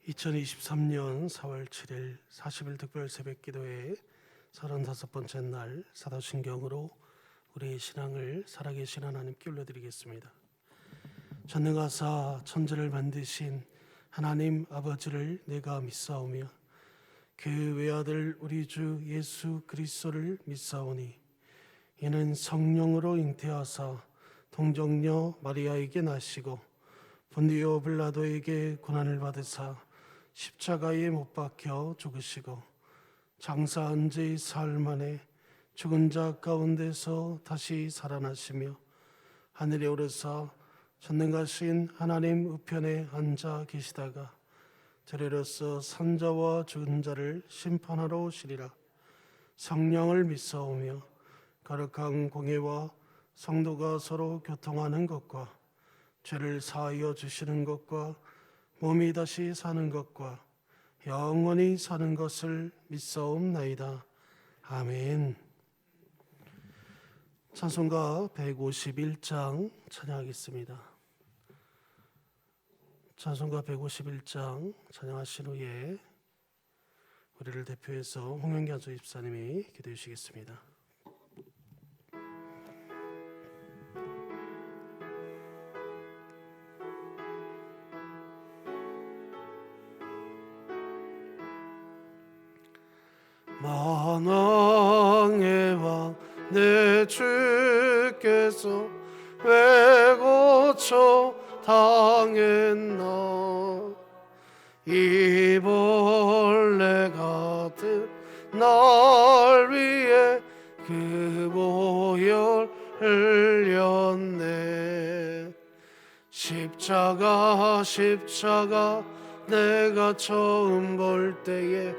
2023년 4월 7일 40일 특별 새벽기도회 35번째 날 사도신경으로 우리의 신앙을 살아계신 하나님께 올려드리겠습니다. 전능하사 천지를 만드신 하나님 아버지를 내가 믿사오며 그 외아들 우리 주 예수 그리스도를 믿사오니 이는 성령으로 잉태하사 동정녀 마리아에게 나시고 본디오 빌라도에게 고난을 받으사 십자가에 못 박혀 죽으시고 장사한 지 사흘 만에 죽은 자 가운데서 다시 살아나시며 하늘에 오르사 전능하신 하나님 우편에 앉아 계시다가 저리로서 산자와 죽은 자를 심판하러 오시리라. 성령을 믿사오며 거룩한 공예와 성도가 서로 교통하는 것과 죄를 사하여 주시는 것과 몸이 다시 사는 것과 영원히 사는 것을 믿사옵나이다. 아멘. 찬송가 151장 찬양하겠습니다. 찬송가 151장 찬양하신 후에 우리를 대표해서 홍영기 집사님이 기도해 주시겠습니다. 만왕의 왕 내 주께서 왜 고쳐 당했나. 이 벌레 같은 날 위해 그 보혈 흘렸네. 십자가 내가 처음 볼 때에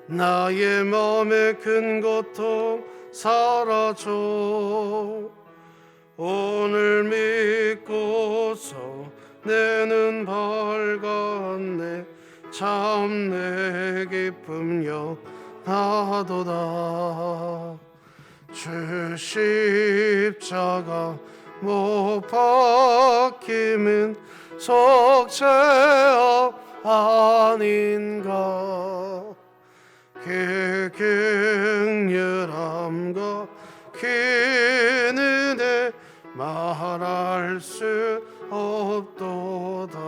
나의 마음의 큰 고통 사라져. 오늘 믿고서 내 눈 밝았네. 참 내 기쁨 영하도다. 주 십자가 못 박힘은 속죄함 아닌가. 그 긍휼함과 그 은혜 말할 수 없도다.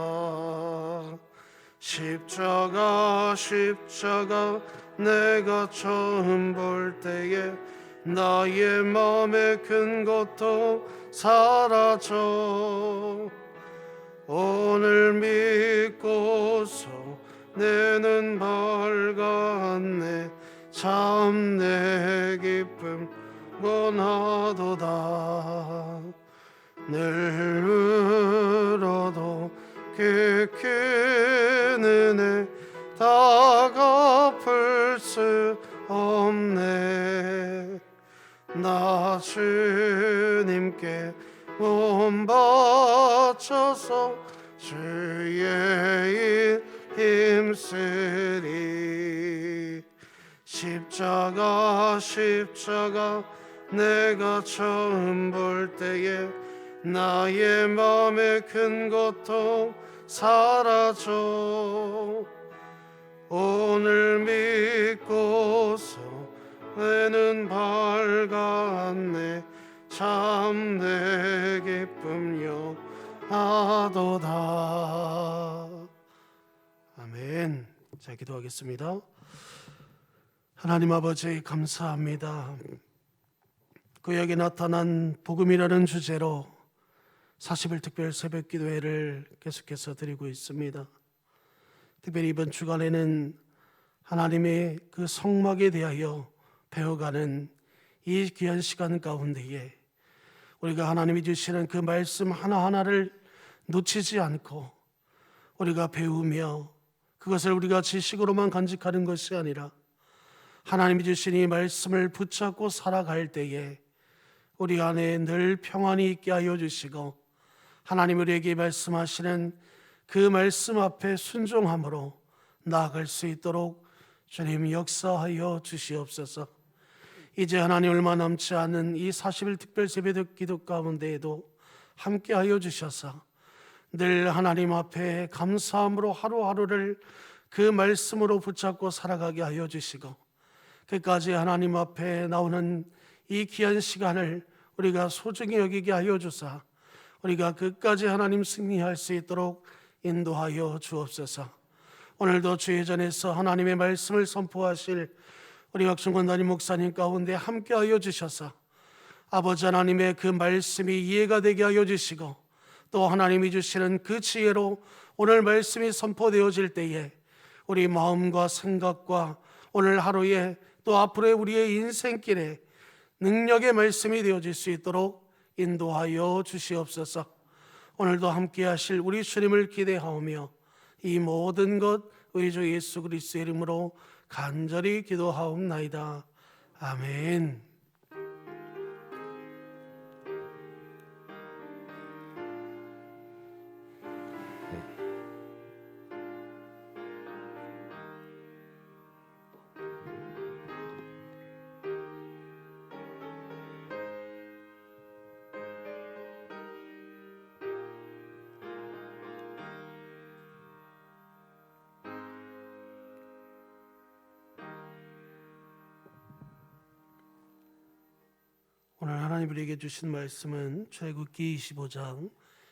십자가 내가 처음 볼 때에 나의 마음의 큰 고통 사라져. 오늘 믿고서 내 눈 밝았네. 참 내 기쁨 원하도다. 늘 울어도 그 큰 은혜 다 갚을 수 없네. 나 주님께 몸 바쳐서 주의 일 힘쓰리. 십자가 내가 처음 볼 때에 나의 마음의 큰 고통 사라져. 오늘 믿고서 내 눈 밝았네. 참 내 기쁨 영하도다. 아멘. 자, 기도하겠습니다. 하나님 아버지 감사합니다. 구약에 나타난 복음이라는 주제로 40일 특별 새벽 기도회를 계속해서 드리고 있습니다. 특별히 이번 주간에는 하나님의 그 성막에 대하여 배워가는 이 귀한 시간 가운데에 우리가 하나님이 주시는 그 말씀 하나하나를 놓치지 않고 우리가 배우며 그것을 우리가 지식으로만 간직하는 것이 아니라 하나님이 주신 이 말씀을 붙잡고 살아갈 때에 우리 안에 늘 평안이 있게 하여 주시고 하나님 우리에게 말씀하시는 그 말씀 앞에 순종함으로 나아갈 수 있도록 주님 역사하여 주시옵소서. 이제 하나님 얼마 남지 않은 이 40일 특별 새벽 기도 가운데에도 함께하여 주셔서 늘 하나님 앞에 감사함으로 하루하루를 그 말씀으로 붙잡고 살아가게 하여 주시고, 끝까지 하나님 앞에 나오는 이 귀한 시간을 우리가 소중히 여기게 하여 주사, 우리가 끝까지 하나님 승리할 수 있도록 인도하여 주옵소서. 오늘도 주의 전에서 하나님의 말씀을 선포하실 우리 박충권 담임 목사님 가운데 함께하여 주셔서 아버지 하나님의 그 말씀이 이해가 되게 하여 주시고, 또 하나님이 주시는 그 지혜로 오늘 말씀이 선포되어질 때에 우리 마음과 생각과 오늘 하루에 또 앞으로의 우리의 인생길에 능력의 말씀이 되어질 수 있도록 인도하여 주시옵소서. 오늘도 함께 하실 우리 주님을 기대하오며 이 모든 것 우리 주 예수 그리스도의 이름으로 간절히 기도하옵나이다. 아멘. 오늘 하나님 우리에게 주신 말씀은 출애굽기 25장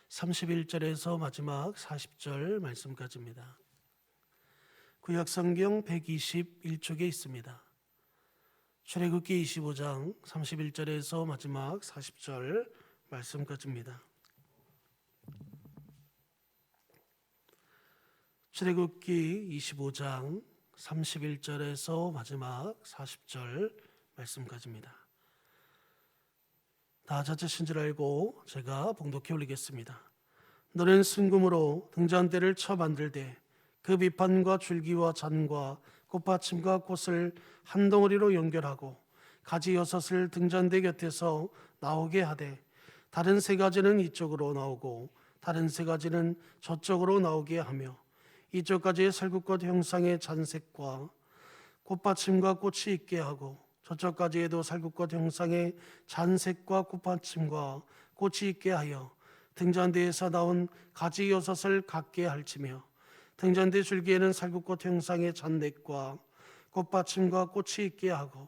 31절에서 마지막 40절 말씀까지입니다. 구약성경 121쪽에 있습니다. 출애굽기 25장 31절에서 마지막 40절 말씀까지입니다. 출애굽기 25장 31절에서 마지막 40절 말씀까지입니다. 다 자체신 줄 알고 제가 봉독해 올리겠습니다. 너는 순금으로 등잔대를 쳐 만들되 그 비판과 줄기와 잔과 꽃받침과 꽃을 한 덩어리로 연결하고 가지 6을 등잔대 곁에서 나오게 하되 다른 3가지는 이쪽으로 나오고 다른 3가지는 저쪽으로 나오게 하며 이쪽 가지의 살구꽃 형상의 잔색과 꽃받침과 꽃이 있게 하고 저쪽 가지에도 살구꽃 형상의 잔색과 꽃받침과 꽃이 있게 하여 등잔대에서 나온 가지 6을 갖게 할지며 등잔대 줄기에는 살구꽃 형상의 잔넥과 꽃받침과 꽃이 있게 하고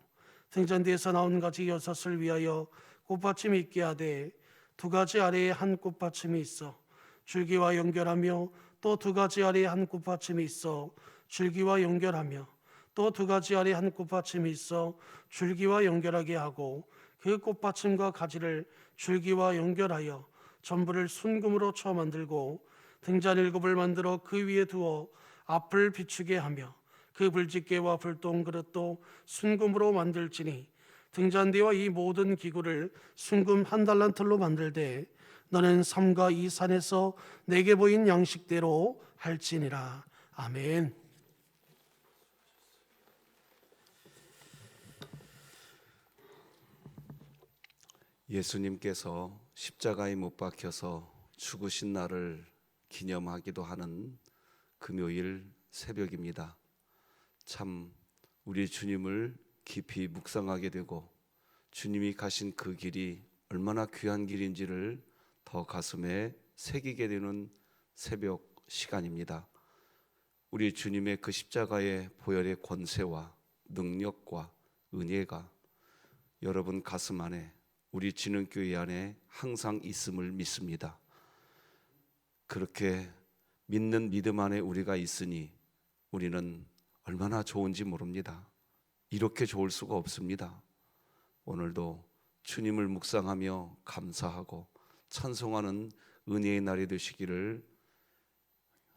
등잔대에서 나온 가지 6을 위하여 꽃받침이 있게 하되 2가지 아래에 한 꽃받침이 있어 줄기와 연결하며 또 2가지 아래에 한 꽃받침이 있어 줄기와 연결하며 또 2가지 아래 한 꽃받침이 있어 줄기와 연결하게 하고 그 꽃받침과 가지를 줄기와 연결하여 전부를 순금으로 쳐 만들고 등잔 7을 만들어 그 위에 두어 앞을 비추게 하며 그 불집게와 불똥 그릇도 순금으로 만들지니 등잔대와 이 모든 기구를 순금 1달란트로 만들되 너는 삼가 이 산에서 내게 보인 양식대로 할지니라. 아멘. 예수님께서 십자가에 못 박혀서 죽으신 날을 기념하기도 하는 금요일 새벽입니다. 참 우리 주님을 깊이 묵상하게 되고 주님이 가신 그 길이 얼마나 귀한 길인지를 더 가슴에 새기게 되는 새벽 시간입니다. 우리 주님의 그 십자가의 보혈의 권세와 능력과 은혜가 여러분 가슴 안에 우리 진흥교회 안에 항상 있음을 믿습니다. 그렇게 믿는 믿음 안에 우리가 있으니 우리는 얼마나 좋은지 모릅니다. 이렇게 좋을 수가 없습니다. 오늘도 주님을 묵상하며 감사하고 찬송하는 은혜의 날이 되시기를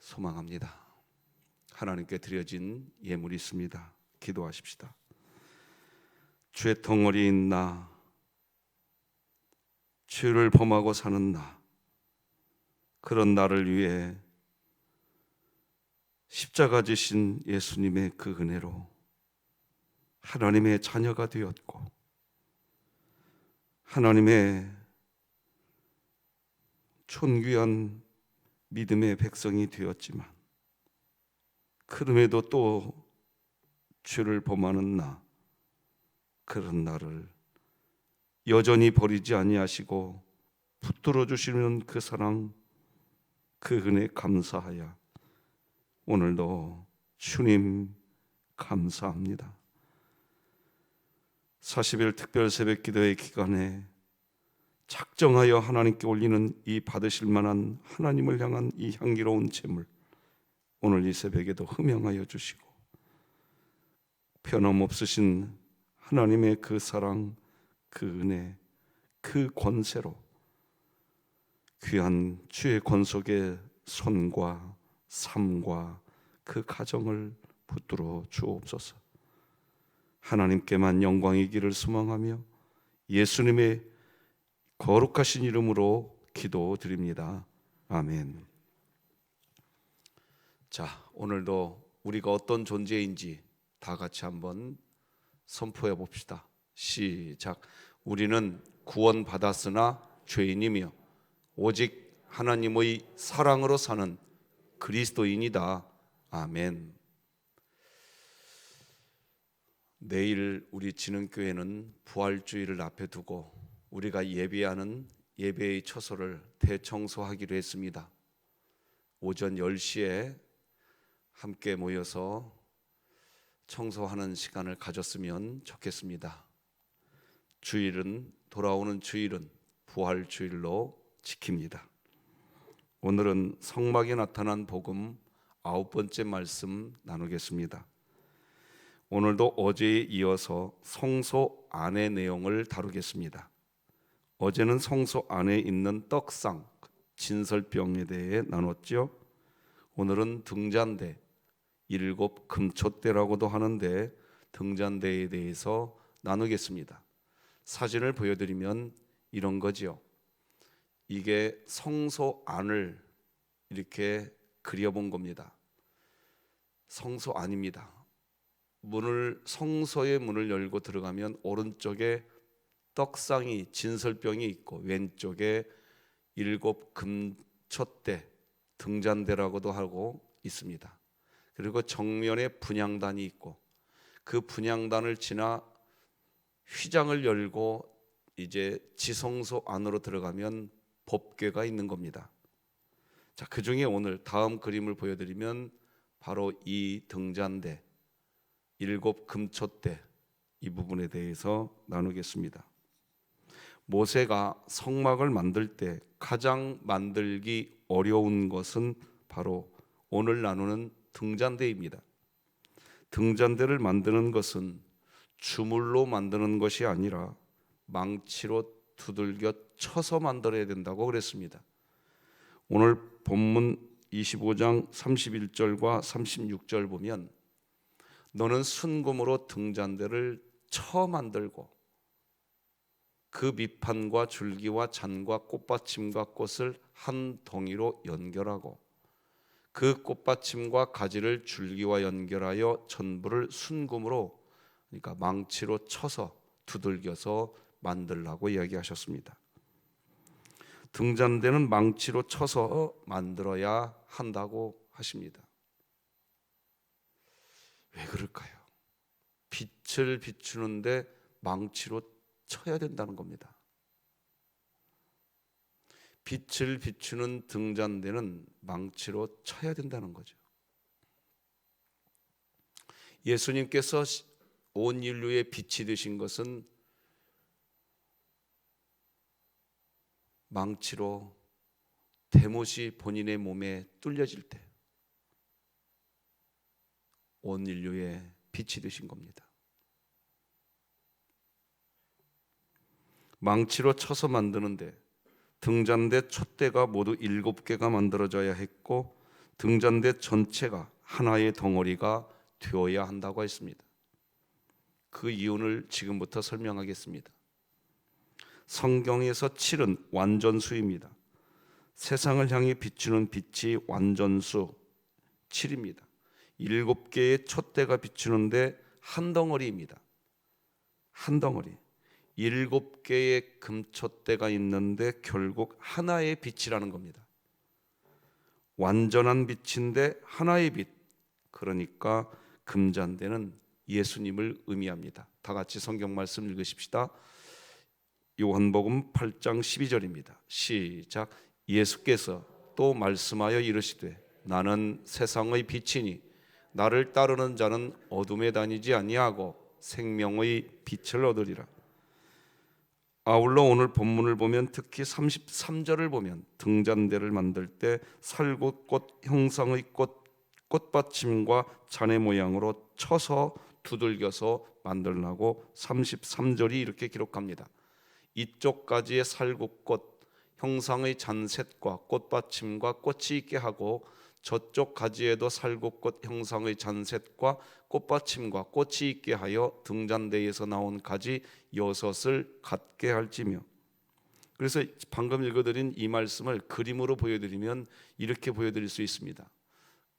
소망합니다. 하나님께 드려진 예물이 있습니다. 기도하십시다. 죄덩어리인 나, 죄를 범하고 사는 나, 그런 나를 위해 십자가 지신 예수님의 그 은혜로 하나님의 자녀가 되었고 하나님의 존귀한 믿음의 백성이 되었지만 그럼에도 또 죄를 범하는 나, 그런 나를 여전히 버리지 아니하시고 붙들어 주시는 그 사랑, 그 은혜 감사하여 오늘도 주님 감사합니다. 40일 특별 새벽 기도의 기간에 작정하여 하나님께 올리는 이 받으실 만한 하나님을 향한 이 향기로운 제물, 오늘 이 새벽에도 흠양하여 주시고 변함없으신 하나님의 그 사랑, 그 은혜, 그 권세로 귀한 주의 권속의 손과 삶과 그 가정을 붙들어 주옵소서. 하나님께만 영광이기를 소망하며 예수님의 거룩하신 이름으로 기도드립니다. 아멘. 자, 오늘도 우리가 어떤 존재인지 다 같이 한번 선포해 봅시다. 시작. 우리는 구원받았으나 죄인이며 오직 하나님의 사랑으로 사는 그리스도인이다. 아멘. 내일 우리 진흥교회는 부활주일을 앞에 두고 우리가 예배하는 예배의 처소를 대청소하기로 했습니다. 오전 10시에 함께 모여서 청소하는 시간을 가졌으면 좋겠습니다. 주일은, 돌아오는 주일은 부활주일로 지킵니다. 오늘은 성막에 나타난 복음 9번째 말씀 나누겠습니다. 오늘도 어제에 이어서 성소 안의 내용을 다루겠습니다. 어제는 성소 안에 있는 떡상, 진설병에 대해 나눴죠. 오늘은 등잔대, 7 금촛대라고도 하는데 등잔대에 대해서 나누겠습니다. 사진을 보여드리면 이런 거지요. 이게 성소 안을 이렇게 그려본 겁니다. 성소 안입니다. 성소의 문을 열고 들어가면 오른쪽에 떡상이, 진설병이 있고 왼쪽에 7 금촛대, 등잔대라고도 하고 있습니다. 그리고 정면에 분향단이 있고 그 분향단을 지나 휘장을 열고 이제 지성소 안으로 들어가면 법궤가 있는 겁니다. 자, 그 중에 오늘 다음 그림을 보여드리면 바로 이 등잔대, 7 금촛대, 이 부분에 대해서 나누겠습니다. 모세가 성막을 만들 때 가장 만들기 어려운 것은 바로 오늘 나누는 등잔대입니다. 등잔대를 만드는 것은 주물로 만드는 것이 아니라 망치로 두들겨 쳐서 만들어야 된다고 그랬습니다. 오늘 본문 25장 31절과 36절 보면 너는 순금으로 등잔대를 쳐 만들고 그 밑판과 줄기와 잔과 꽃받침과 꽃을 한 덩이로 연결하고 그 꽃받침과 가지를 줄기와 연결하여 전부를 순금으로, 그러니까 망치로 쳐서 두들겨서 만들라고 이야기하셨습니다. 등잔대는 망치로 쳐서 만들어야 한다고 하십니다. 왜 그럴까요? 빛을 비추는데 망치로 쳐야 된다는 겁니다. 빛을 비추는 등잔대는 망치로 쳐야 된다는 거죠. 예수님께서 온 인류의 빛이 되신 것은 망치로 대못이 본인의 몸에 뚫려질 때 온 인류의 빛이 되신 겁니다. 망치로 쳐서 만드는데 등잔대 촛대가 모두 7개가 만들어져야 했고 등잔대 전체가 하나의 덩어리가 되어야 한다고 했습니다. 그 이유를 지금부터 설명하겠습니다. 성경에서 7은 완전수입니다. 세상을 향해 비추는 빛이 완전수 7입니다. 7개의 촛대가 비추는데 한 덩어리입니다. 한 덩어리. 7개의 금촛대가 있는데 결국 하나의 빛이라는 겁니다. 완전한 빛인데 하나의 빛. 그러니까 금잔대는 예수님을 의미합니다. 다 같이 성경 말씀 읽으십시다. 요한복음 8장 12절입니다. 시작. 예수께서 또 말씀하여 이르시되 나는 세상의 빛이니 나를 따르는 자는 어둠에 다니지 아니하고 생명의 빛을 얻으리라. 아울러 오늘 본문을 보면 특히 33절을 보면 등잔대를 만들 때 살구꽃 형상의 꽃받침과 잔해 모양으로 쳐서 두들겨서 만들라고 33절이 이렇게 기록합니다. 이쪽까지의 살구꽃 형상의 잔셋과 꽃받침과 꽃이 있게 하고 저쪽 가지에도 살구꽃 형상의 잔셋과 꽃받침과 꽃이 있게 하여 등잔대에서 나온 가지 6을 갖게 할지며. 그래서 방금 읽어드린 이 말씀을 그림으로 보여드리면 이렇게 보여드릴 수 있습니다.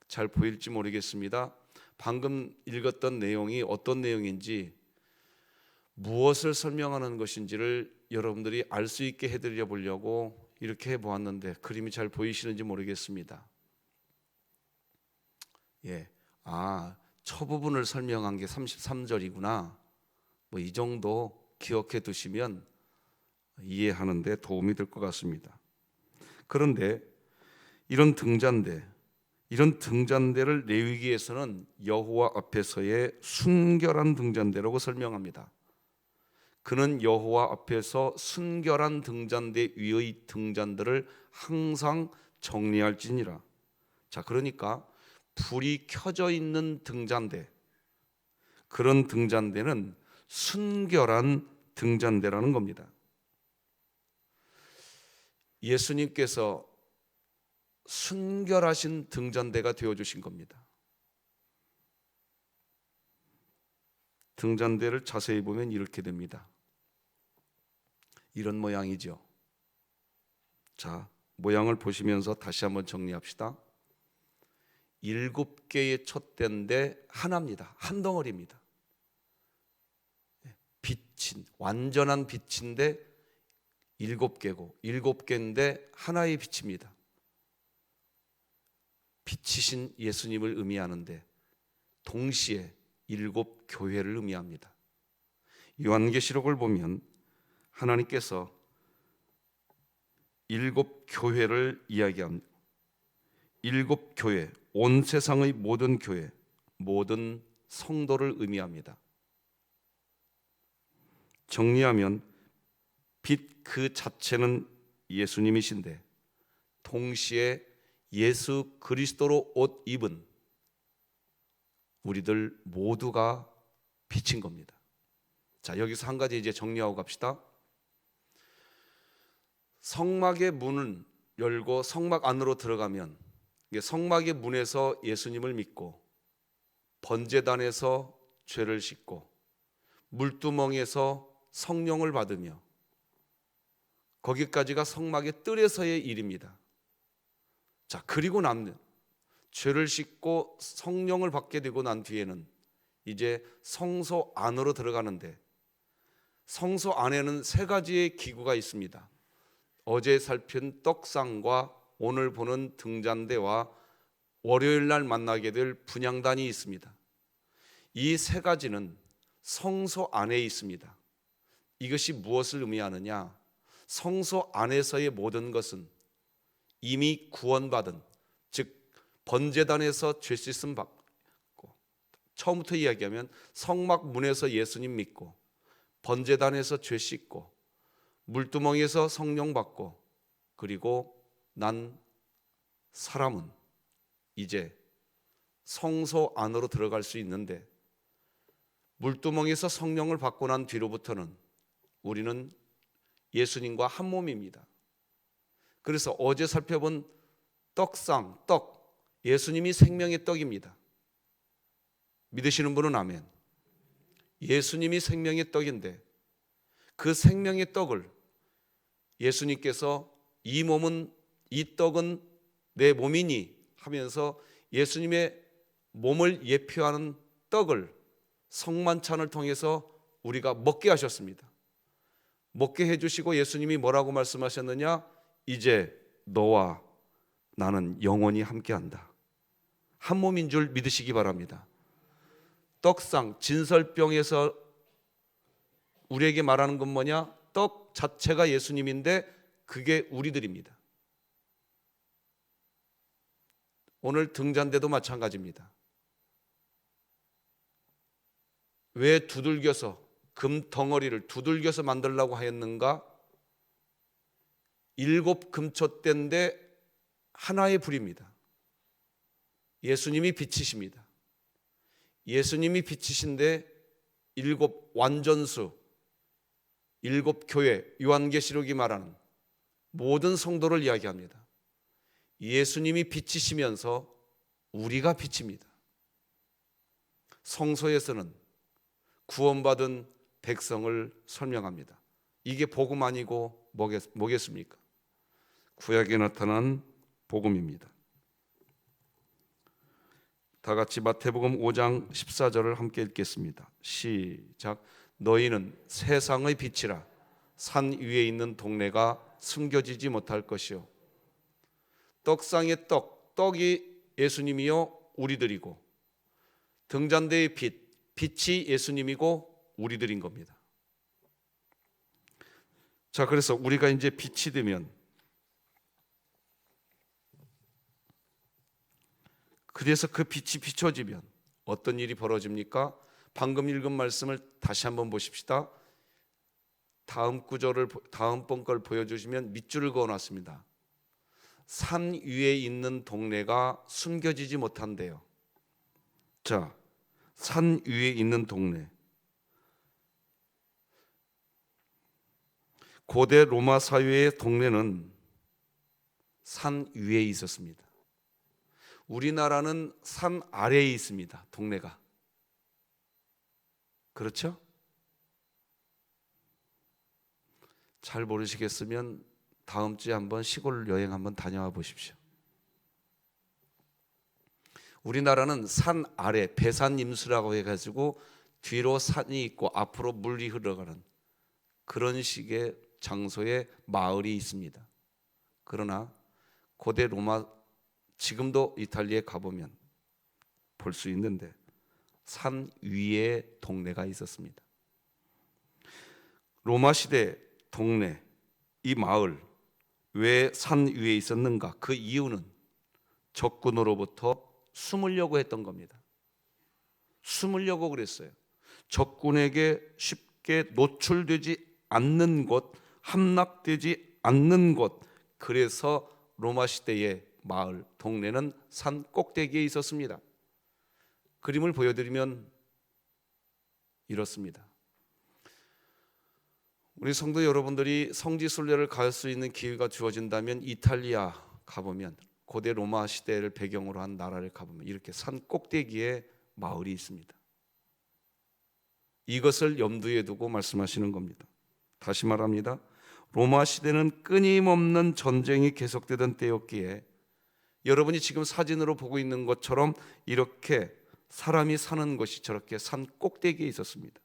잘 보일지 모르겠습니다. 방금 읽었던 내용이 어떤 내용인지, 무엇을 설명하는 것인지를 여러분들이 알 수 있게 해드려 보려고 이렇게 해보았는데 그림이 잘 보이시는지 모르겠습니다. 첫 부분을 설명한 게 33절이구나. 이 정도 기억해 두시면 이해하는 데 도움이 될 것 같습니다. 그런데 이런 등잔대를 레위기에서는 여호와 앞에서의 순결한 등잔대라고 설명합니다. 그는 여호와 앞에서 순결한 등잔대 위의 등잔들을 항상 정리할지니라. 자, 그러니까 불이 켜져 있는 등잔대, 그런 등잔대는 순결한 등잔대라는 겁니다. 예수님께서 순결하신 등잔대가 되어주신 겁니다. 등잔대를 자세히 보면 이렇게 됩니다. 이런 모양이죠. 자, 모양을 보시면서 다시 한번 정리합시다. 7개의 촛대인데 하나입니다. 한 덩어리입니다. 빛인, 완전한 빛인데 7개고 7개인데 하나의 빛입니다. 빛이신 예수님을 의미하는데 동시에 7교회를 의미합니다. 요한계시록을 보면 하나님께서 7교회를 이야기합니다. 7교회, 온 세상의 모든 교회, 모든 성도를 의미합니다. 정리하면 빛 그 자체는 예수님이신데 동시에 예수 그리스도로 옷 입은 우리들 모두가 빛인 겁니다. 자, 여기서 한 가지 이제 정리하고 갑시다. 성막의 문을 열고 성막 안으로 들어가면 성막의 문에서 예수님을 믿고 번제단에서 죄를 씻고 물두멍에서 성령을 받으며, 거기까지가 성막의 뜰에서의 일입니다. 자, 그리고 나면 죄를 씻고 성령을 받게 되고 난 뒤에는 이제 성소 안으로 들어가는데, 성소 안에는 3가지의 기구가 있습니다. 어제 살핀 떡상과 오늘 보는 등잔대와 월요일 날 만나게 될 분향단이 있습니다. 이 3가지는 성소 안에 있습니다. 이것이 무엇을 의미하느냐? 성소 안에서의 모든 것은 이미 구원받은, 즉 번제단에서 죄 씻음 받고, 처음부터 이야기하면 성막 문에서 예수님 믿고 번제단에서 죄 씻고 물두멍에서 성령 받고, 그리고 난 사람은 이제 성소 안으로 들어갈 수 있는데, 물두멍에서 성령을 받고 난 뒤로부터는 우리는 예수님과 한 몸입니다. 그래서 어제 살펴본 떡상, 떡, 예수님이 생명의 떡입니다. 믿으시는 분은 아멘. 예수님이 생명의 떡인데 그 생명의 떡을 예수님께서 이 떡은 내 몸이니 하면서 예수님의 몸을 예표하는 떡을 성만찬을 통해서 우리가 먹게 하셨습니다. 먹게 해주시고 예수님이 뭐라고 말씀하셨느냐? 이제 너와 나는 영원히 함께한다. 한 몸인 줄 믿으시기 바랍니다. 떡상, 진설병에서 우리에게 말하는 건 뭐냐? 떡 자체가 예수님인데 그게 우리들입니다. 오늘 등잔대도 마찬가지입니다. 왜 두들겨서 금 덩어리를 두들겨서 만들려고 하였는가? 7 금초대인데 하나의 불입니다. 예수님이 빛이십니다. 예수님이 빛이신데 7 완전수, 7 교회, 요한계시록이 말하는 모든 성도를 이야기합니다. 예수님이 빛이시면서 우리가 빛입니다. 성서에서는 구원받은 백성을 설명합니다. 이게 복음 아니고 뭐겠습니까? 구약에 나타난 복음입니다. 다 같이 마태복음 5장 14절을 함께 읽겠습니다. 시작. 너희는 세상의 빛이라. 산 위에 있는 동네가 숨겨지지 못할 것이요. 떡상의 떡이 예수님이요 우리들이고, 등잔대의 빛이 예수님이고 우리들인 겁니다. 자, 그래서 우리가 이제 빛이 되면, 그래서 그 빛이 비춰지면 어떤 일이 벌어집니까? 방금 읽은 말씀을 다시 한번 보십시다. 다음 번 걸 보여주시면 밑줄을 그어놨습니다. 산 위에 있는 동네가 숨겨지지 못한대요. 자, 산 위에 있는 동네. 고대 로마 사회의 동네는 산 위에 있었습니다. 우리나라는 산 아래에 있습니다. 동네가. 그렇죠? 잘 모르시겠으면 다음 주에 한번 시골 여행 한번 다녀와 보십시오. 우리나라는 산 아래, 배산임수라고 해가지고 뒤로 산이 있고 앞으로 물이 흘러가는 그런 식의 장소에 마을이 있습니다. 그러나 고대 로마, 지금도 이탈리아에 가보면 볼 수 있는데 산 위에 동네가 있었습니다. 로마 시대 동네, 이 마을 왜 산 위에 있었는가? 그 이유는 적군으로부터 숨으려고 했던 겁니다. 숨으려고 그랬어요. 적군에게 쉽게 노출되지 않는 곳, 함락되지 않는 곳. 그래서 로마 시대의 마을, 동네는 산 꼭대기에 있었습니다. 그림을 보여드리면 이렇습니다. 우리 성도 여러분들이 성지순례를 갈 수 있는 기회가 주어진다면 이탈리아 가보면, 고대 로마 시대를 배경으로 한 나라를 가보면 이렇게 산 꼭대기에 마을이 있습니다. 이것을 염두에 두고 말씀하시는 겁니다. 다시 말합니다. 로마 시대는 끊임없는 전쟁이 계속되던 때였기에 여러분이 지금 사진으로 보고 있는 것처럼 이렇게 사람이 사는 곳이 저렇게 산 꼭대기에 있었습니다.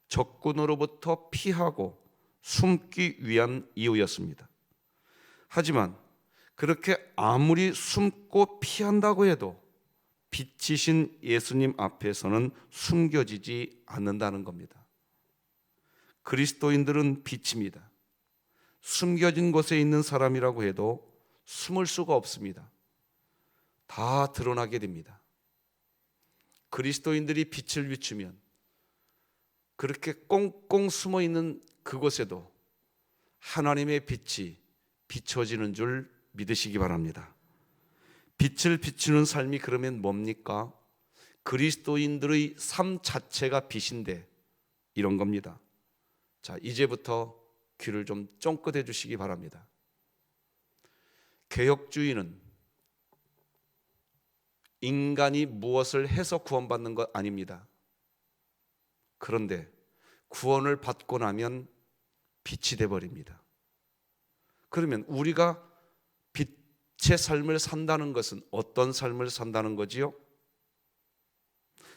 적군으로부터 피하고 숨기 위한 이유였습니다. 하지만 그렇게 아무리 숨고 피한다고 해도 빛이신 예수님 앞에서는 숨겨지지 않는다는 겁니다. 그리스도인들은 빛입니다. 숨겨진 곳에 있는 사람이라고 해도 숨을 수가 없습니다. 다 드러나게 됩니다. 그리스도인들이 빛을 비추면 그렇게 꽁꽁 숨어 있는 그곳에도 하나님의 빛이 비춰지는 줄 믿으시기 바랍니다. 빛을 비추는 삶이 그러면 뭡니까? 그리스도인들의 삶 자체가 빛인데 이런 겁니다. 자, 이제부터 귀를 좀 쫑긋해 주시기 바랍니다. 개혁주의는 인간이 무엇을 해서 구원받는 것 아닙니다. 그런데 구원을 받고 나면 빛이 되어버립니다. 그러면 우리가 빛의 삶을 산다는 것은 어떤 삶을 산다는 거지요?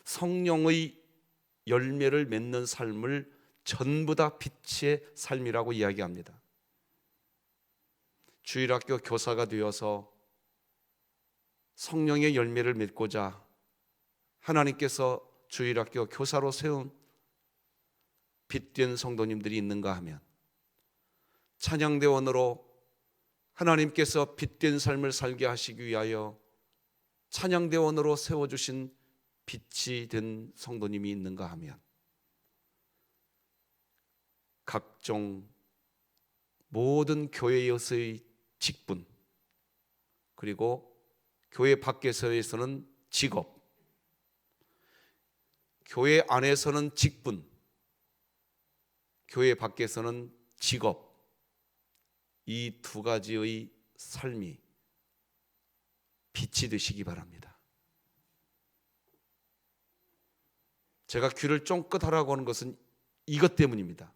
성령의 열매를 맺는 삶을 전부 다 빛의 삶이라고 이야기합니다. 주일학교 교사가 되어서 성령의 열매를 맺고자 하나님께서 주일학교 교사로 세운 빛된 성도님들이 있는가 하면, 찬양대원으로 하나님께서 빛된 삶을 살게 하시기 위하여 찬양대원으로 세워주신 빛이 된 성도님이 있는가 하면 각종 모든 교회에서의 직분, 그리고 교회 밖에서는 직업, 교회 안에서는 직분, 교회 밖에서는 직업, 이 두 가지의 삶이 빛이 되시기 바랍니다. 제가 귀를 쫑긋 하라고 하는 것은 이것 때문입니다.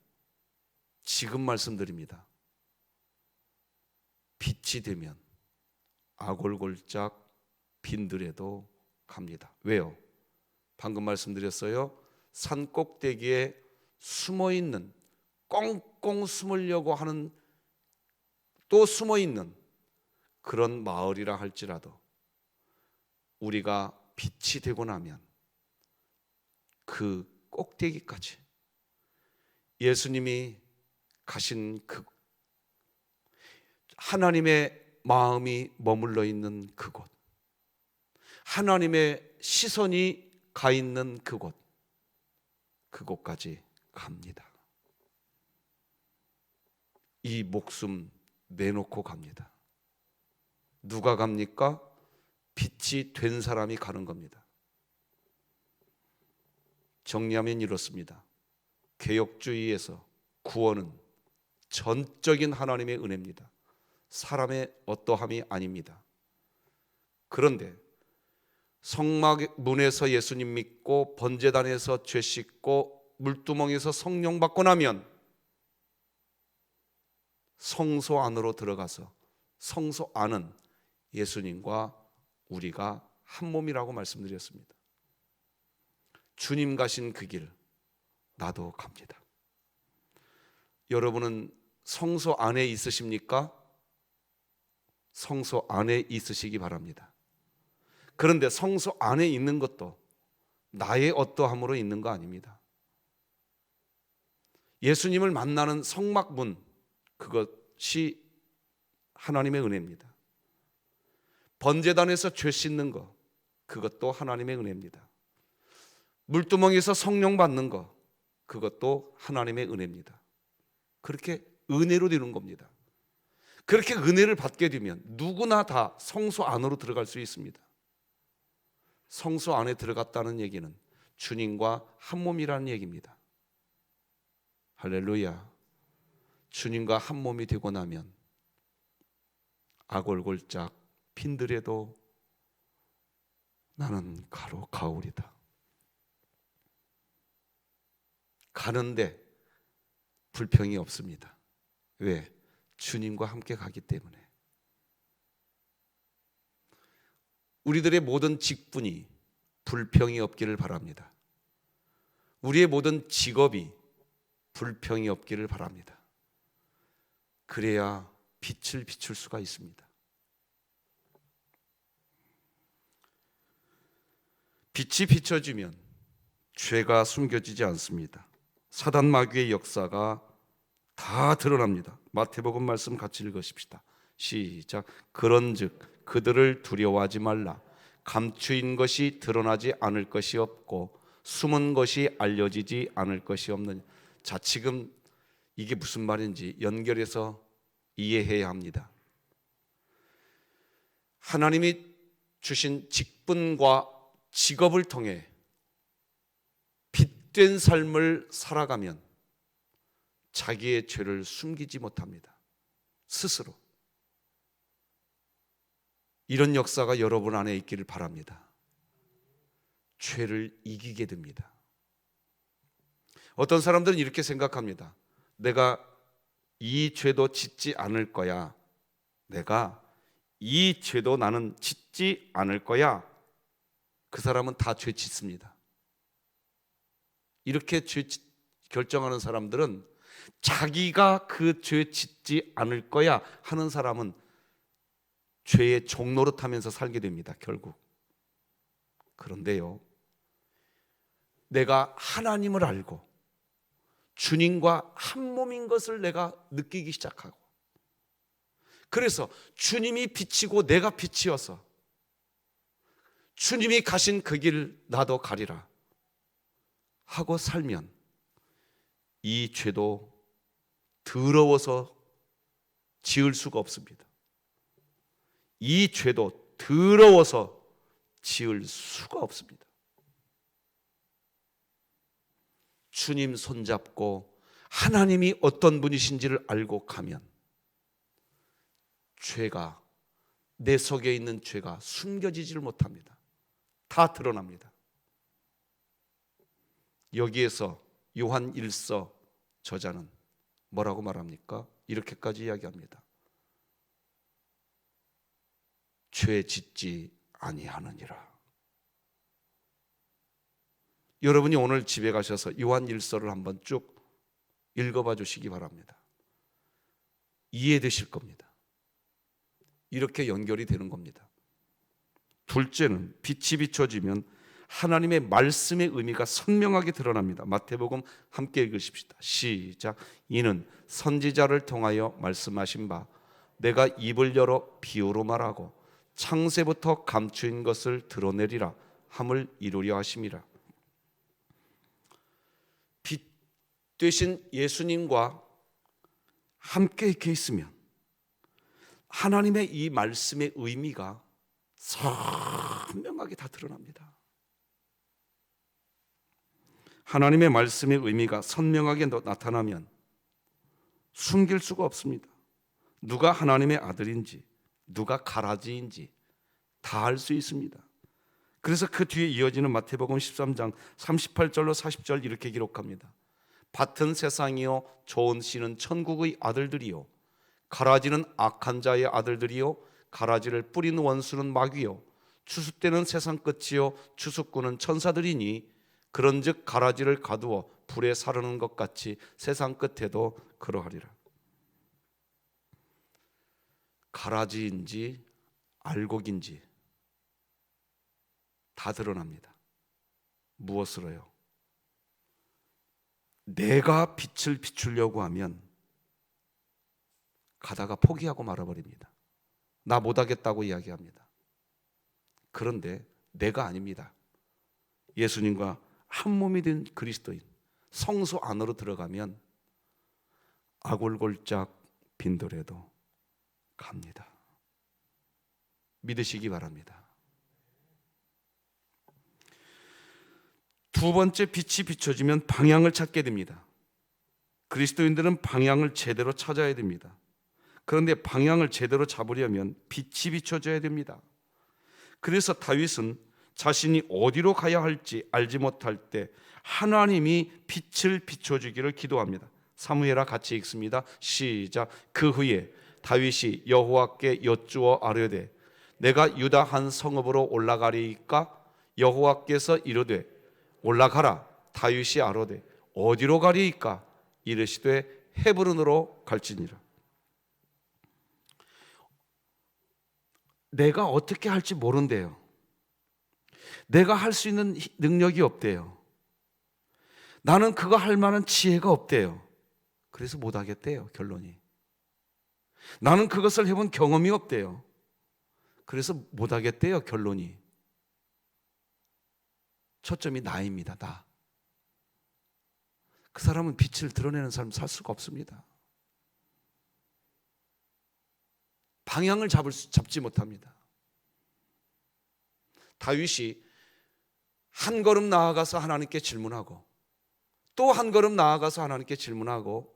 지금 말씀드립니다. 빛이 되면 아골골짝 빈들에도 갑니다. 왜요? 방금 말씀드렸어요. 산 꼭대기에 숨어있는, 꽁꽁 숨으려고 하는, 또 숨어있는 그런 마을이라 할지라도 우리가 빛이 되고 나면 그 꼭대기까지 예수님이 가신 그 하나님의 마음이 머물러 있는 그곳, 하나님의 시선이 가 있는 그곳까지 갑니다. 이 목숨 내놓고 갑니다. 누가 갑니까? 빛이 된 사람이 가는 겁니다. 정리하면 이렇습니다. 개혁주의에서 구원은 전적인 하나님의 은혜입니다. 사람의 어떠함이 아닙니다. 그런데 성막문에서 예수님 믿고 번제단에서 죄 씻고 물두멍에서 성령 받고 나면 성소 안으로 들어가서 성소 안은 예수님과 우리가 한 몸이라고 말씀드렸습니다. 주님 가신 그 길 나도 갑니다. 여러분은 성소 안에 있으십니까? 성소 안에 있으시기 바랍니다. 그런데 성소 안에 있는 것도 나의 어떠함으로 있는 거 아닙니다. 예수님을 만나는 성막문, 그것이 하나님의 은혜입니다. 번제단에서 죄 씻는 것, 그것도 하나님의 은혜입니다. 물두멍에서 성령 받는 것, 그것도 하나님의 은혜입니다. 그렇게 은혜로 되는 겁니다. 그렇게 은혜를 받게 되면 누구나 다 성소 안으로 들어갈 수 있습니다. 성소 안에 들어갔다는 얘기는 주님과 한 몸이라는 얘기입니다. 할렐루야. 주님과 한 몸이 되고 나면 아골골짝 빈들에도 나는 가오리다. 가는데 불평이 없습니다. 왜? 주님과 함께 가기 때문에. 우리들의 모든 직분이 불평이 없기를 바랍니다. 우리의 모든 직업이 불평이 없기를 바랍니다. 그래야 빛을 비출 수가 있습니다. 빛이 비춰지면 죄가 숨겨지지 않습니다. 사단 마귀의 역사가 다 드러납니다. 마태복음 말씀 같이 읽으십시다. 시작. 그런즉 그들을 두려워하지 말라. 감추인 것이 드러나지 않을 것이 없고 숨은 것이 알려지지 않을 것이 없느냐. 자, 지금 이게 무슨 말인지 연결해서 이해해야 합니다. 하나님이 주신 직분과 직업을 통해 빛된 삶을 살아가면 자기의 죄를 숨기지 못합니다. 스스로. 이런 역사가 여러분 안에 있기를 바랍니다. 죄를 이기게 됩니다. 어떤 사람들은 이렇게 생각합니다. 내가 이 죄도 짓지 않을 거야. 내가 이 죄도 나는 짓지 않을 거야. 그 사람은 다 죄 짓습니다. 이렇게 결정하는 사람들은 자기가 그 죄 짓지 않을 거야 하는 사람은 죄의 종노릇하면서 살게 됩니다. 결국. 그런데요, 내가 하나님을 알고 주님과 한 몸인 것을 내가 느끼기 시작하고, 그래서 주님이 빛이고 내가 빛이어서 주님이 가신 그 길 나도 가리라 하고 살면 이 죄도 더러워서 지을 수가 없습니다. 이 죄도 더러워서 지을 수가 없습니다. 주님 손잡고 하나님이 어떤 분이신지를 알고 가면 죄가, 내 속에 있는 죄가 숨겨지지를 못합니다. 다 드러납니다. 여기에서 요한 1서 저자는 뭐라고 말합니까? 이렇게까지 이야기합니다. 죄 짓지 아니하느니라. 여러분이 오늘 집에 가셔서 요한 1서를 한번 쭉 읽어봐 주시기 바랍니다. 이해되실 겁니다. 이렇게 연결이 되는 겁니다. 둘째는 빛이 비춰지면 하나님의 말씀의 의미가 선명하게 드러납니다. 마태복음 함께 읽으십시다. 시작. 이는 선지자를 통하여 말씀하신 바 내가 입을 열어 비유로 말하고 창세부터 감추인 것을 드러내리라 함을 이루려 하심이라. 빛 되신 예수님과 함께 이렇게 있으면 하나님의 이 말씀의 의미가 선명하게 다 드러납니다. 하나님의 말씀의 의미가 선명하게 나타나면 숨길 수가 없습니다. 누가 하나님의 아들인지, 누가 가라지인지 다 알 수 있습니다. 그래서 그 뒤에 이어지는 마태복음 13장 38절로 40절 이렇게 기록합니다. 밭은 세상이요 좋은 씨는 천국의 아들들이요 가라지는 악한 자의 아들들이요 가라지를 뿌리는 원수는 마귀요 추수 때는 세상 끝이요 추수꾼은 천사들이니 그런즉 가라지를 가두어 불에 사르는 것 같이 세상 끝에도 그러하리라. 가라지인지 알곡인지 다 드러납니다. 무엇으로요? 내가 빛을 비추려고 하면 가다가 포기하고 말아버립니다. 나 못하겠다고 이야기합니다. 그런데 내가 아닙니다. 예수님과 한 몸이 된 그리스도인 성소 안으로 들어가면 아골골짝 빈들에도 갑니다. 믿으시기 바랍니다. 두 번째, 빛이 비춰지면 방향을 찾게 됩니다. 그리스도인들은 방향을 제대로 찾아야 됩니다. 그런데 방향을 제대로 잡으려면 빛이 비춰져야 됩니다. 그래서 다윗은 자신이 어디로 가야 할지 알지 못할 때 하나님이 빛을 비춰주기를 기도합니다. 사무엘아 같이 읽습니다. 시작. 그 후에 다윗이 여호와께 여쭈어 아뢰되 내가 유다 한 성읍으로 올라가리이까? 여호와께서 이르되 올라가라. 다윗이 아뢰되 어디로 가리이까? 이르시되 헤브론으로 갈지니라. 내가 어떻게 할지 모른대요. 내가 할 수 있는 능력이 없대요. 나는 그거 할 만한 지혜가 없대요. 그래서 못하겠대요. 결론이. 나는 그것을 해본 경험이 없대요. 그래서 못하겠대요. 결론이. 초점이 나입니다. 나. 그 사람은 빛을 드러내는 삶 살 수가 없습니다. 방향을 잡지 못합니다. 다윗이 한 걸음 나아가서 하나님께 질문하고 또 한 걸음 나아가서 하나님께 질문하고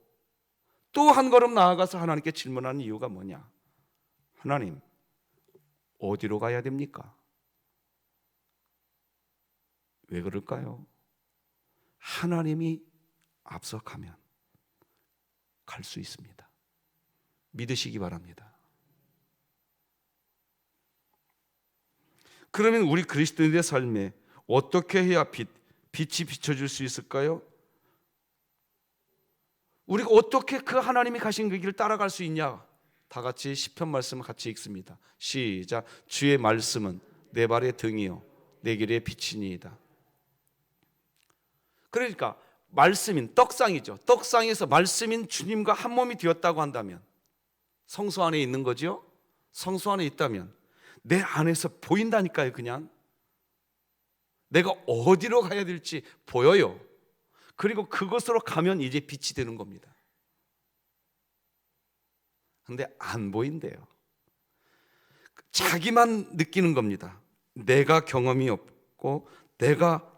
또 한 걸음 나아가서 하나님께 질문하는 이유가 뭐냐? 하나님, 어디로 가야 됩니까? 왜 그럴까요? 하나님이 앞서 가면 갈 수 있습니다. 믿으시기 바랍니다. 그러면 우리 그리스도인의 삶에 어떻게 해야 빛이 비춰질 수 있을까요? 우리가 어떻게 그 하나님이 가신 그 길을 따라갈 수 있냐? 다 같이 시편 말씀을 같이 읽습니다. 시작. 주의 말씀은 내 발의 등이요 내 길의 빛이니이다. 그러니까 말씀인 떡상이죠. 떡상에서 말씀인 주님과 한 몸이 되었다고 한다면 성소 안에 있는 거죠. 성소 안에 있다면 내 안에서 보인다니까요. 그냥 내가 어디로 가야 될지 보여요. 그리고 그것으로 가면 이제 빛이 되는 겁니다. 근데 안 보인대요. 자기만 느끼는 겁니다. 내가 경험이 없고, 내가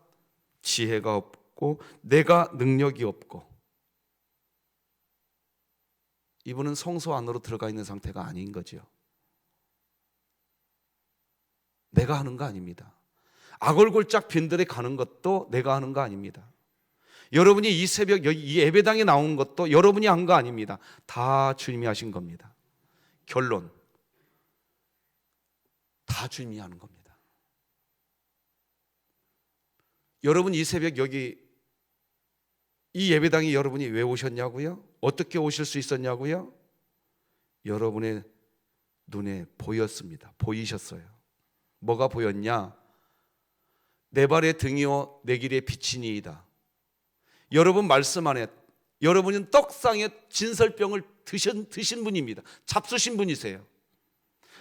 지혜가 없고, 내가 능력이 없고. 이분은 성소 안으로 들어가 있는 상태가 아닌 거죠. 내가 하는 거 아닙니다. 아골골짝 빈들에 가는 것도 내가 하는 거 아닙니다. 여러분이 이 새벽 여기 이 예배당에 나온 것도 여러분이 한 거 아닙니다. 다 주님이 하신 겁니다. 결론, 다 주님이 하는 겁니다. 여러분 이 새벽 여기 이 예배당에 여러분이 왜 오셨냐고요? 어떻게 오실 수 있었냐고요? 여러분의 눈에 보였습니다. 보이셨어요. 뭐가 보였냐? 내 발의 등이요 내 길의 빛이니이다. 여러분 말씀 안에 여러분은 떡상의 진설병을 드신 분입니다. 잡수신 분이세요.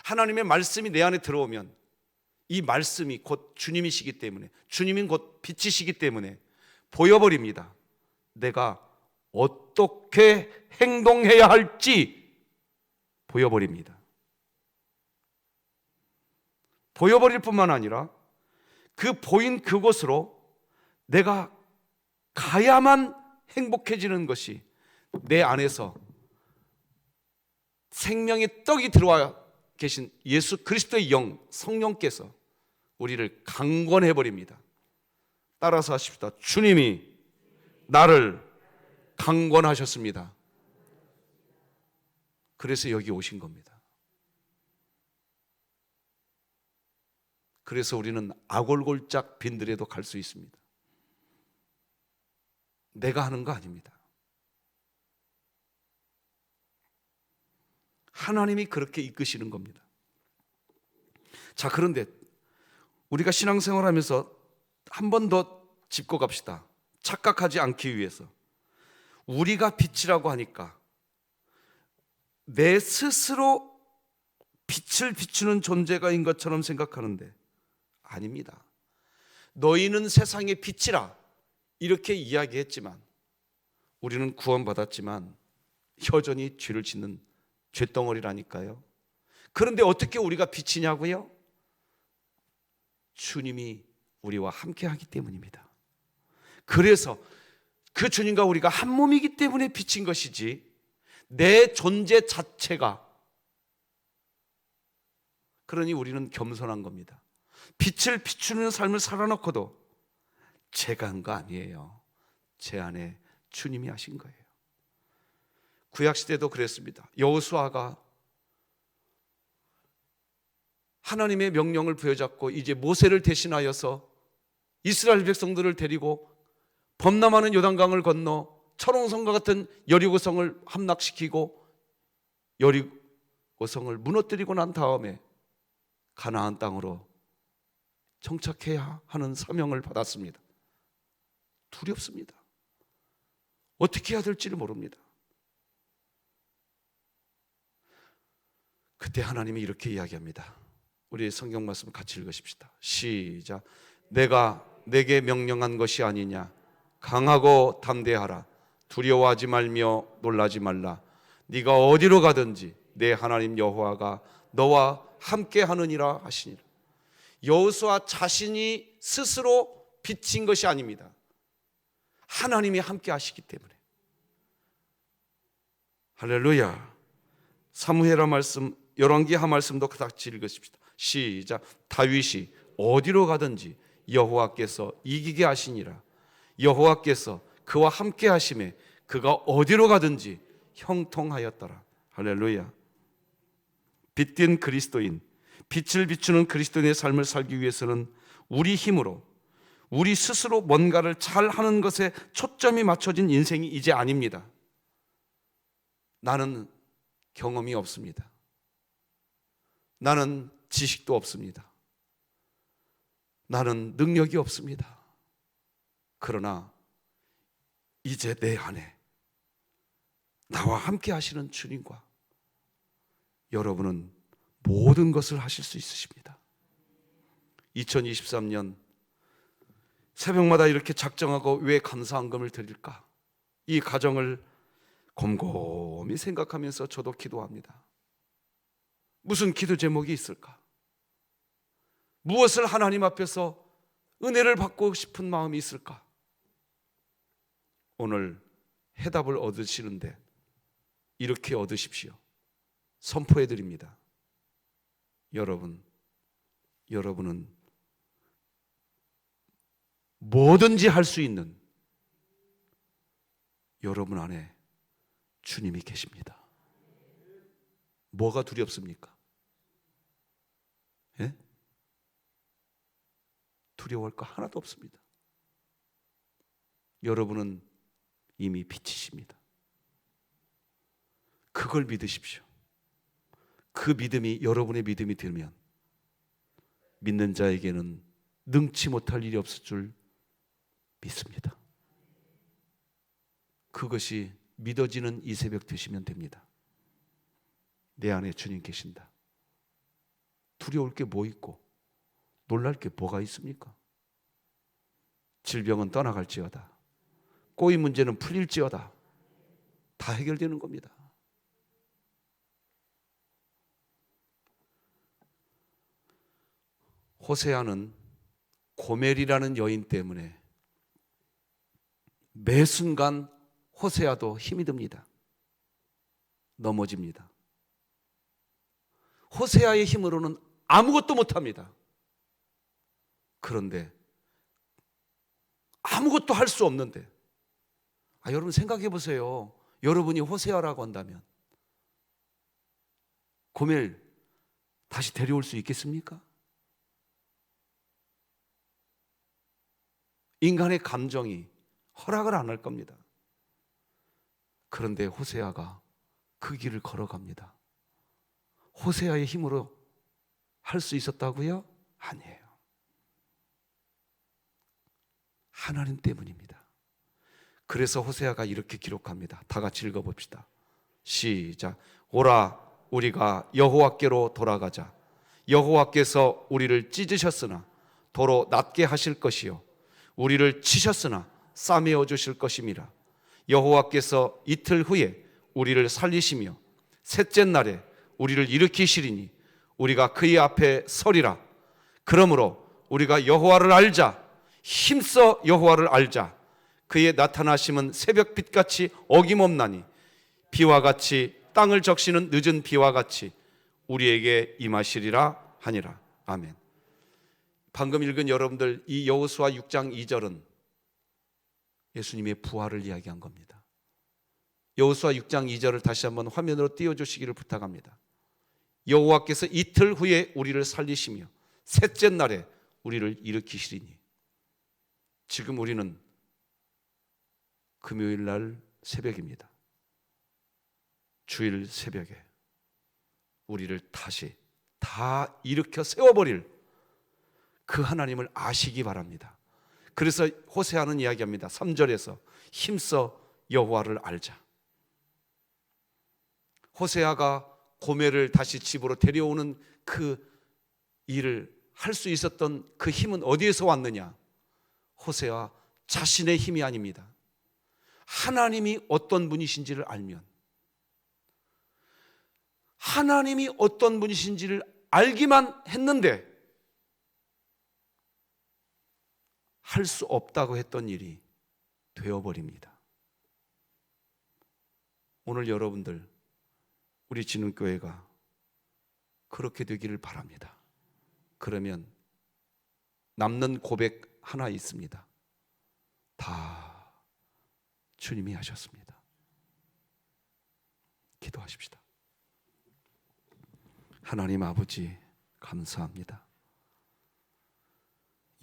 하나님의 말씀이 내 안에 들어오면 이 말씀이 곧 주님이시기 때문에, 주님인 곧 빛이시기 때문에 보여버립니다. 내가 어떻게 행동해야 할지 보여버립니다. 보여버릴 뿐만 아니라 그 보인 그곳으로 내가 가야만 행복해지는 것이 내 안에서 생명의 떡이 들어와 계신 예수 그리스도의 영, 성령께서 우리를 강권해버립니다. 따라서 하십시다. 주님이 나를 강권하셨습니다. 그래서 여기 오신 겁니다. 그래서 우리는 아골골짝 빈들에도 갈 수 있습니다. 내가 하는 거 아닙니다. 하나님이 그렇게 이끄시는 겁니다. 자, 그런데 우리가 신앙생활하면서 한 번 더 짚고 갑시다. 착각하지 않기 위해서. 우리가 빛이라고 하니까 내 스스로 빛을 비추는 존재가인 것처럼 생각하는데 아닙니다. 너희는 세상의 빛이라 이렇게 이야기했지만 우리는 구원받았지만 여전히 죄를 짓는 죄덩어리라니까요. 그런데 어떻게 우리가 빛이냐고요? 주님이 우리와 함께 하기 때문입니다. 그래서 그 주님과 우리가 한 몸이기 때문에 빛인 것이지 내 존재 자체가, 그러니 우리는 겸손한 겁니다. 빛을 비추는 삶을 살아놓고도 제가 한 거 아니에요. 제 안에 주님이 하신 거예요. 구약시대도 그랬습니다. 여호수아가 하나님의 명령을 부여잡고 이제 모세를 대신하여서 이스라엘 백성들을 데리고 범람하는 요단강을 건너 철옹성과 같은 여리고성을 함락시키고 여리고성을 무너뜨리고 난 다음에 가나안 땅으로 정착해야 하는 사명을 받았습니다. 두렵습니다. 어떻게 해야 될지를 모릅니다. 그때 하나님이 이렇게 이야기합니다. 우리 성경 말씀 같이 읽으십시다. 시작. 내가 내게 명령한 것이 아니냐. 강하고 담대하라. 두려워하지 말며 놀라지 말라. 네가 어디로 가든지 내 하나님 여호와가 너와 함께 하느니라 하시니라. 여호수아 자신이 스스로 비친 것이 아닙니다. 하나님이 함께 하시기 때문에. 할렐루야. 사무엘하 말씀, 열왕기하 말씀도 같이 읽으십시다. 시작. 다윗이 어디로 가든지 여호와께서 이기게 하시니라. 여호와께서 그와 함께 하심에 그가 어디로 가든지 형통하였더라. 할렐루야. 빛된 그리스도인, 빛을 비추는 그리스도인의 삶을 살기 위해서는 우리 힘으로, 우리 스스로 뭔가를 잘 하는 것에 초점이 맞춰진 인생이 이제 아닙니다. 나는 경험이 없습니다. 나는 지식도 없습니다. 나는 능력이 없습니다. 그러나 이제 내 안에 나와 함께 하시는 주님과 여러분은 모든 것을 하실 수 있으십니다. 2023년 새벽마다 이렇게 작정하고 왜 감사한금을 드릴까? 이 가정을 곰곰이 생각하면서 저도 기도합니다. 무슨 기도 제목이 있을까? 무엇을 하나님 앞에서 은혜를 받고 싶은 마음이 있을까? 오늘 해답을 얻으시는데 이렇게 얻으십시오. 선포해 드립니다. 여러분은 뭐든지 할 수 있는 여러분 안에 주님이 계십니다. 뭐가 두렵습니까? 예? 두려워할 거 하나도 없습니다. 여러분은 이미 빛이십니다. 그걸 믿으십시오. 그 믿음이 여러분의 믿음이 되면 믿는 자에게는 능치 못할 일이 없을 줄 믿습니다. 그것이 믿어지는 이 새벽 되시면 됩니다. 내 안에 주님 계신다. 두려울 게 뭐 있고 놀랄 게 뭐가 있습니까? 질병은 떠나갈지어다. 꼬이 문제는 풀릴지어다. 다 해결되는 겁니다. 호세아는 고멜이라는 여인 때문에 매 순간 호세아도 힘이 듭니다. 넘어집니다. 호세아의 힘으로는 아무것도 못합니다. 그런데 아무것도 할 수 없는데 여러분 생각해 보세요. 여러분이 호세아라고 한다면 고멜 다시 데려올 수 있겠습니까? 인간의 감정이 허락을 안 할 겁니다. 그런데 호세아가 그 길을 걸어갑니다. 호세아의 힘으로 할 수 있었다고요? 아니에요. 하나님 때문입니다. 그래서 호세아가 이렇게 기록합니다. 다 같이 읽어봅시다. 시작. 오라 우리가 여호와께로 돌아가자. 여호와께서 우리를 찢으셨으나 도로 낫게 하실 것이요 우리를 치셨으나 싸매어 주실 것임이라. 여호와께서 이틀 후에 우리를 살리시며 셋째 날에 우리를 일으키시리니 우리가 그의 앞에 서리라. 그러므로 우리가 여호와를 알자. 힘써 여호와를 알자. 그의 나타나심은 새벽빛같이 어김없나니 비와 같이 땅을 적시는 늦은 비와 같이 우리에게 임하시리라 하니라. 아멘. 방금 읽은 여러분들 이 여호수아 6장 2절은 예수님의 부활을 이야기한 겁니다. 여호수아 6장 2절을 다시 한번 화면으로 띄워주시기를 부탁합니다. 여호와께서 이틀 후에 우리를 살리시며 셋째 날에 우리를 일으키시리니. 지금 우리는 금요일 날 새벽입니다. 주일 새벽에 우리를 다시 다 일으켜 세워버릴 그 하나님을 아시기 바랍니다. 그래서 호세아는 이야기합니다. 3절에서 힘써 여호와를 알자. 호세아가 고멜을 다시 집으로 데려오는 그 일을 할 수 있었던 그 힘은 어디에서 왔느냐? 호세아 자신의 힘이 아닙니다. 하나님이 어떤 분이신지를 알면, 하나님이 어떤 분이신지를 알기만 했는데 할 수 없다고 했던 일이 되어버립니다. 오늘 여러분들 우리 진흥교회가 그렇게 되기를 바랍니다. 그러면 남는 고백 하나 있습니다. 다 주님이 하셨습니다. 기도하십시다. 하나님 아버지 감사합니다.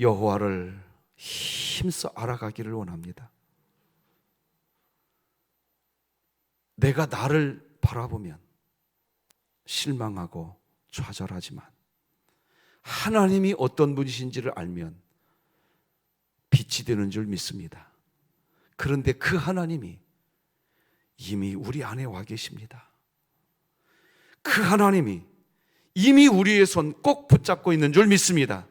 여호와를 힘써 알아가기를 원합니다. 내가 나를 바라보면 실망하고 좌절하지만 하나님이 어떤 분이신지를 알면 빛이 되는 줄 믿습니다. 그런데 그 하나님이 이미 우리 안에 와 계십니다. 그 하나님이 이미 우리의 손 꼭 붙잡고 있는 줄 믿습니다.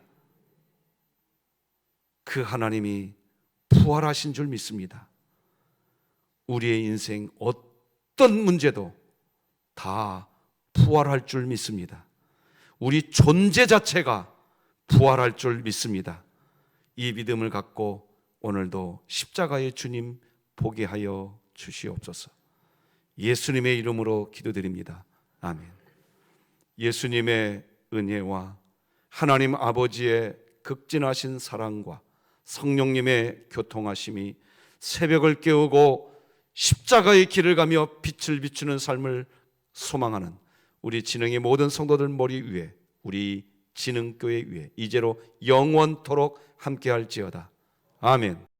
그 하나님이 부활하신 줄 믿습니다. 우리의 인생 어떤 문제도 다 부활할 줄 믿습니다. 우리 존재 자체가 부활할 줄 믿습니다. 이 믿음을 갖고 오늘도 십자가의 주님 보게 하여 주시옵소서. 예수님의 이름으로 기도드립니다. 아멘. 예수님의 은혜와 하나님 아버지의 극진하신 사랑과 성령님의 교통하심이 새벽을 깨우고 십자가의 길을 가며 빛을 비추는 삶을 소망하는 우리 진흥의 모든 성도들 머리 위에, 우리 진흥교회 위에 이제로 영원토록 함께할지어다. 아멘.